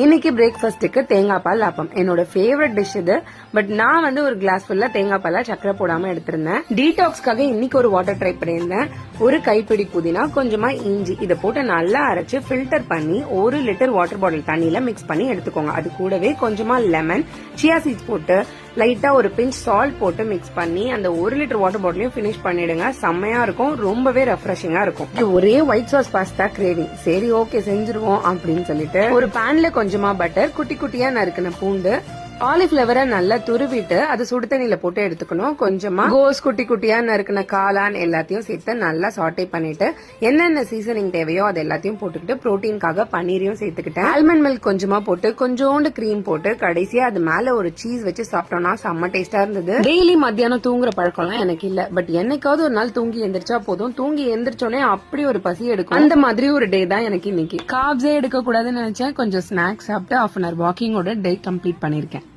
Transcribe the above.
இன்னைக்கு பிரேக்ஃபாஸ்ட்டுக்கு தேங்காய் பால் ஆப்பம் என்னோட ஃபேவரட் டிஷ் இது. பட் நான் வந்து ஒரு கிளாஸ் ஃபுல்லா தேங்காய் பாலா சக்கரை போடாம எடுத்திருந்தேன். டீடாக்ஸ்க்காக இன்னைக்கு ஒரு வாட்டர் ட்ரை பண்ணியிருந்தேன். ஒரு கைப்பிடி புதினா, கொஞ்சமா இஞ்சி இதை போட்டு நல்லா அரைச்சு ஃபில்டர் பண்ணி 1 லிட்டர் வாட்டர் பாட்டில் தண்ணியில மிக்ஸ் பண்ணி எடுத்துக்கோங்க. அது கூடவே கொஞ்சமா லெமன், சியா சீட்ஸ் போட்டு லைட்டா ஒரு பிஞ்ச் சால்ட் போட்டு மிக்ஸ் பண்ணி அந்த 1 லிட்டர் வாட்டர் பாட்டிலையும் பினிஷ் பண்ணிடுங்க. செம்மையா இருக்கும், ரொம்பவே ரெஃப்ரெஷிங்கா இருக்கும். ஒரே ஒயிட் சாஸ் பாஸ்தா கிரேவிங். சரி ஓகே செஞ்சிருவோம் அப்படின்னு சொல்லிட்டு ஒரு பேன்ல கொஞ்சமா பட்டர், குட்டி குட்டியா நறுக்கின பூண்டு, காலிஃபிளவரை நல்லா துருவிட்டு அது சுடு தண்ணியில போட்டு எடுத்துக்கணும். கொஞ்சமா கோஸ், குட்டி குட்டியா நறுக்கின காளான் எல்லாத்தையும் சேர்த்து நல்லா சாட்டே பண்ணிட்டு என்னென்ன சீசனிங் தேவையோ அது எல்லாத்தையும் போட்டுக்கிட்டு புரோட்டீனுக்காக பன்னீரையும் சேர்த்துக்கிட்டேன். ஆல்மண்ட் மில்க் கொஞ்சமா போட்டு கொஞ்சோண்டு கிரீம் போட்டு கடைசியா அது மேல ஒரு சீஸ் வச்சு சாப்பிட்டோம்னா செம்ம டேஸ்டா இருந்தது. டெய்லி மத்தியானம் தூங்குற பழக்கம்லாம் எனக்கு இல்ல. பட் என்னைக்காவது ஒரு நாள் தூங்கி எந்திரிச்சா போதும். தூங்கி எந்திரிச்சோடனே அப்படி ஒரு பசி எடுக்கும். அந்த மாதிரி ஒரு டே தான் எனக்கு இன்னைக்கு. கார்ப்ஸே எடுக்க கூடாதுன்னு நினைச்சேன். கொஞ்சம் ஸ்நாக்ஸ் சாப்பிட்டு 1/2 hour வாக்கிங்கோட டே கம்ப்ளீட் பண்ணிருக்கேன்.